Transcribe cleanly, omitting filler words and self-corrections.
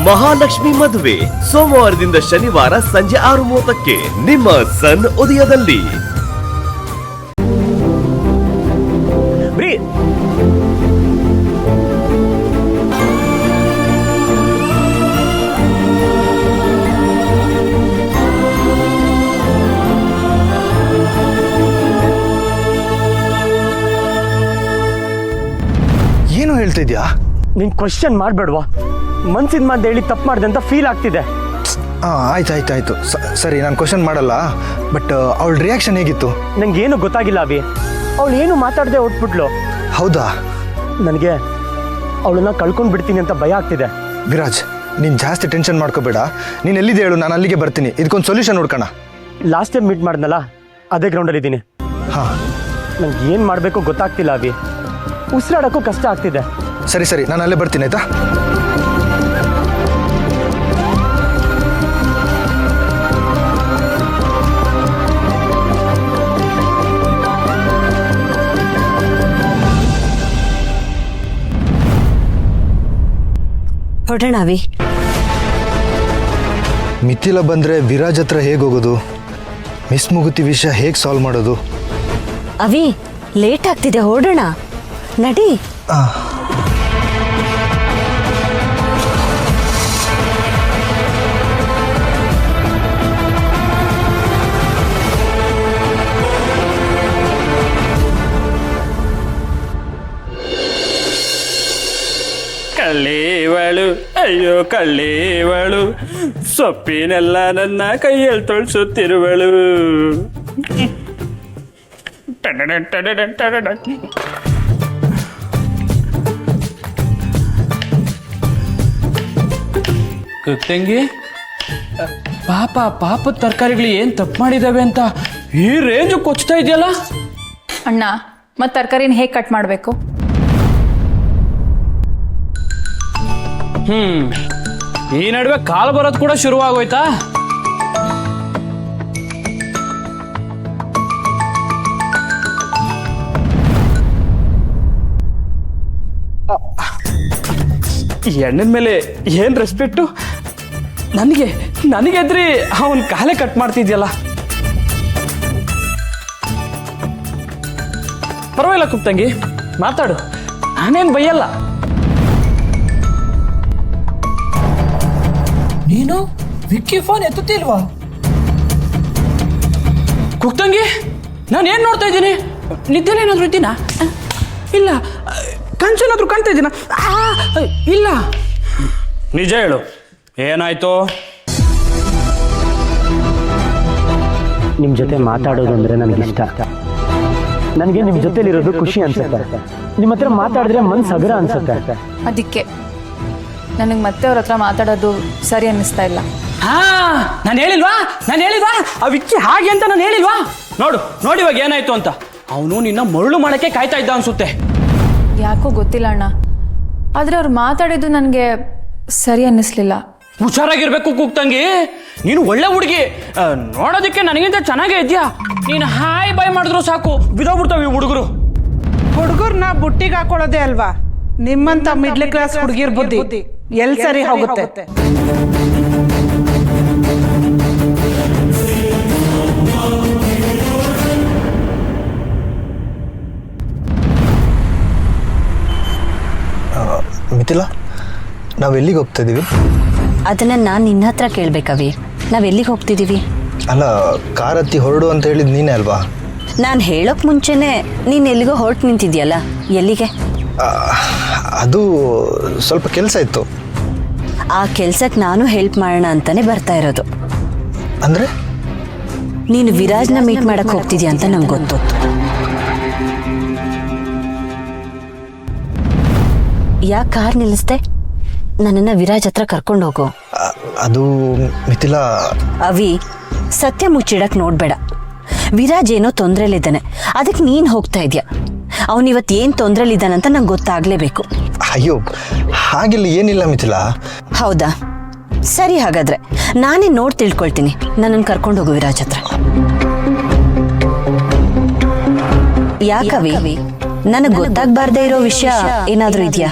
ಮಹಾಲಕ್ಷ್ಮಿ ಮದುವೆ ಸೋಮವಾರದಿಂದ ಶನಿವಾರ ಸಂಜೆ 6:30ಕ್ಕೆ ನಿಮ್ಮ ಸನ್ ಉದಯದಲ್ಲಿ. ಏನು ಹೇಳ್ತಾ ಇದ್ಯಾ? ನೀನ್ ಕ್ವಶನ್ ಮಾಡ್ಬೇಡ್ವಾ? ಮನ್ಸಿನ ಮಾತು ಹೇಳಿ ತಪ್ಪು ಮಾಡಿದೆ ಅಂತ ಫೀಲ್ ಆಗ್ತಿದೆ. ಆಯ್ತು ಸರಿ, ನಾನು ಕ್ವಶನ್ ಮಾಡಲ್ಲ. ಬಟ್ ಅವಳ ರಿಯಾಕ್ಷನ್ ಹೇಗಿತ್ತು? ನಂಗೆ ಏನು ಗೊತ್ತಾಗಿಲ್ಲ ಅಭಿ. ಅವಳು ಏನು ಮಾತಾಡದೆ ಹೊಟ್ಬಿಟ್ಲು. ಹೌದಾ? ನನಗೆ ಅವಳನ್ನ ಕಳ್ಕೊಂಡು ಬಿಡ್ತೀನಿ ಅಂತ ಭಯ ಆಗ್ತಿದೆ. ವಿರಾಜ್, ನೀನು ಜಾಸ್ತಿ ಟೆನ್ಷನ್ ಮಾಡ್ಕೋಬೇಡ. ನೀನು ಎಲ್ಲಿದೆ ಹೇಳು, ನಾನು ಅಲ್ಲಿಗೆ ಬರ್ತೀನಿ. ಇದಕ್ಕೊಂದು ಸೊಲ್ಯೂಷನ್ ಹುಡ್ಕೋಣ. ಲಾಸ್ಟ್ ಟೈಮ್ ಮೀಟ್ ಮಾಡಿದ್ನಲ್ಲ, ಅದೇ ಗ್ರೌಂಡಲ್ಲಿ ಇದ್ದೀನಿ. ಹಾಂ, ನಂಗೆ ಏನು ಮಾಡಬೇಕು ಗೊತ್ತಾಗ್ತಿಲ್ಲ ಅಭಿ. ಉಸಿರಾಡೋಕ್ಕೂ ಕಷ್ಟ ಆಗ್ತಿದೆ. ಸರಿ, ನಾನು ಅಲ್ಲೇ ಬರ್ತೀನಿ, ಆಯ್ತಾ? ಹೊರಡೋಣ ಅವಿ. ಮಿಥಿಲ ಬಂದರೆ ವಿರಾಜ್ ಹತ್ರ ಹೇಗೆ ಹೋಗೋದು? ಮಿಸ್ ಮುಗುತಿ ವಿಷಯ ಹೇಗೆ ಸಾಲ್ವ್ ಮಾಡೋದು? ಅವಿ, ಲೇಟ್ ಆಗ್ತಿದೆ, ಹೊರಡೋಣ ನಡಿ. ಕಳ್ಳೇವಳು, ಅಯ್ಯೋ ಕಳ್ಳೇವಳು, ಸೊಪ್ಪಿನೆಲ್ಲ ನನ್ನ ಕೈಯಲ್ಲಿ ತೊಳ್ಸುತ್ತಿರುವಳು. ತಂಗಿ, ಪಾಪ ತರಕಾರಿಗಳು ಏನ್ ತಪ್ಪು ಮಾಡಿದಾವೆ ಅಂತ ಈ ರೇಂಜ್ ಕೊಚ್ತಾ ಇದೆಯಲ್ಲ ಅಣ್ಣ. ಮತ್ತೆ ತರಕಾರಿನ ಹೇಗೆ ಕಟ್ ಮಾಡಬೇಕು? ಈ ನಡುವೆ ಕಾಲು ಬರೋದು ಕೂಡ ಶುರುವಾಗೋಯ್ತಾ? ಎಣ್ಣದ ಮೇಲೆ ಏನ್ ರೆಸ್ಪೆಕ್ಟು? ನನಗೆದ್ರಿ ಅವನ್ ಕಾಲೇ ಕಟ್ ಮಾಡ್ತಿದ್ಯಲ್ಲ. ಪರವಾಗಿಲ್ಲ ಕುಪ್ತಂಗಿ, ಮಾತಾಡು, ನಾನೇನ್ ಬೈಯಲ್ಲ. ನೀನು ವಿಕ್ಕಿ ಫೋನ್ ಎತ್ತುತ್ತಿಲ್ವಾ? ಕುಕ್ತಂಗಿ, ನಾನು ಏನ್ ನೋಡ್ತಾ ಇದ್ದೀನಿ? ನಿದ್ದೆಲಿ ಏನಾದ್ರು ಇದ್ದೀನಾ? ಇಲ್ಲ. ಕನ್ಸೇನಾದ್ರು ಕಾಣ್ತಾ ಇದ್ದೀನ? ಇಲ್ಲ. ನಿಜ ಹೇಳು, ಏನಾಯ್ತು? ನಿಮ್ಮ ಜೊತೆ ಮಾತಾಡೋದು ಅಂದರೆ ನನಗಿಷ್ಟ. ನನಗೆ ನಿಮ್ಮ ಜೊತೆಲಿರೋದು ಖುಷಿ ಅನ್ಸುತ್ತೆ. ನಿಮ್ಮ ಹತ್ರ ಮಾತಾಡಿದ್ರೆ ಮನ್ಸು ಹಗುರ ಅನ್ಸುತ್ತೆ. ಅದಕ್ಕೆ ನನಗೆ ಮತ್ತೆ ಅವ್ರ ಹತ್ರ ಮಾತಾಡೋದು ಸರಿ ಅನ್ನಿಸ್ತಾ ಇಲ್ಲ. ನಾನು ಹೇಳಿಲ್ವಾ ಆ ವಿಕ್ಕಿ ಹಾಗೆ ಅಂತ? ನಾನು ಹೇಳಿಲ್ವಾ? ನೋಡಿ ಇವಾಗ ಏನಾಯ್ತು ಅಂತ. ಅವನು ನಿನ್ನ ಮರಳು ಮಾಡಕ್ಕೆ ಕಾಯ್ತಾ ಇದ್ದ ಅನ್ಸುತ್ತೆ. ಯಾಕೋ ಗೊತ್ತಿಲ್ಲ ಅಣ್ಣ, ಆದ್ರೆ ಅವ್ರು ಮಾತಾಡಿದ್ದು ನನಗೆ ಸರಿ ಅನ್ನಿಸ್ಲಿಲ್ಲ. ಹುಷಾರಾಗಿರ್ಬೇಕು ಕೂಗ್ತಂಗಿ, ನೀನು ಒಳ್ಳೆ ಹುಡುಗಿ. ನೋಡೋದಕ್ಕೆ ನನಗಿಂತ ಚೆನ್ನಾಗೇ ಇದೆಯಾ. ನೀನು ಹಾಯ್ ಬಾಯ್ ಮಾಡಿದ್ರು ಸಾಕು ಬಿದೋಗ್ಬಿಡ್ತಾವೆ ಈ ಹುಡುಗರು. ಹುಡುಗರ್ನ ಬುಟ್ಟಿಗೆ ಹಾಕೊಳ್ಳೋದೇ ಅಲ್ವಾ ನಿಮ್ಮಂತ ಮಿಡ್ಲ್ ಕ್ಲಾಸ್ ಹುಡುಗಿರ್ ಬುದ್ಧಿ. ಎಲ್ ಸರಿ ಹೋಗುತ್ತೆ? ಮಿಥಿಲ, ನಾವು ಎಲ್ಲಿಗೆ ಹೋಗ್ತಾ ಇದೀವಿ? ಅದನ್ನ ನಾನು ನಿನ್ನ ಹತ್ರ ಕೇಳ್ಬೇಕವಿ. ನಾವೆಲ್ಲಿಗೆ ಹೋಗ್ತಿದ್ದೀವಿ? ಅಲ್ಲ, ಕಾರ್ ಹತ್ತಿ ಹೊರಡು ಅಂತ ಹೇಳಿದ್ ನೀನೇ ಅಲ್ವಾ? ನಾನು ಹೇಳೋಕ್ ಮುಂಚೆನೆ ನೀನು ಎಲ್ಲಿಗೋ ಹೊರಟು ನಿಂತಿದ್ಯಲ್ಲ, ಎಲ್ಲಿಗೆ? ಅದು ಸ್ವಲ್ಪ ಕೆಲಸ ಇತ್ತು. ಆ ಕೆಲ್ಸಕ್ಕೆ ನಾನು ಹೆಲ್ಪ್ ಮಾಡೋಣ ಅಂತಾನೆ ಬರ್ತಾ ಇರೋದು. ಅಂದ್ರೆ ನೀನು ವಿರಾಜ್ನ ಮೀಟ್ ಮಾಡಕ್ ಹೋಗ್ತಿದ್ಯಾ ಅಂತ ನಂಗೆ ಗೊತ್ತು. ಯಾಕೆ ಕಾರ್ ನಿಲ್ಲಿಸ್ದೆ? ನನ್ನನ್ನು ವಿರಾಜ್ ಹತ್ರ ಕರ್ಕೊಂಡು ಹೋಗು. ಅದು ಮಿಥಿಲ, ಅವಿ, ಸತ್ಯ ಮುಚ್ಚಿಡಕ್ ನೋಡ್ಬೇಡ. ವಿರಾಜ್ ಏನೋ ತೊಂದ್ರೆಲಿದ್ದಾನೆ, ಅದಕ್ಕೆ ನೀನು ಹೋಗ್ತಾ ಇದೆಯಾ. ಅವನಿವತ್ತು ಏನು ತೊಂದ್ರೆಲಿದ್ದಾನಂತ ನಂಗೆ ಗೊತ್ತಾಗಲೇಬೇಕು. ಅಯ್ಯೋ, ಹಾಗೆಲ್ಲ ಏನಿಲ್ಲ ಮಿಥಿಲ. ಹೌದಾ? ಸರಿ, ಹಾಗಾದ್ರೆ ನಾನೇ ನೋಡಿ ತಿಳ್ಕೊಳ್ತೀನಿ. ನನ್ನನ್ನು ಕರ್ಕೊಂಡು ಹೋಗು ವಿರಾಜ್ ಹತ್ರ. ಯಾಕವಿ? ನನಗೆ ಗೊತ್ತಾಗಬಾರ್ದೇ ಇರೋ ವಿಷಯ ಏನಾದರೂ ಇದೆಯಾ?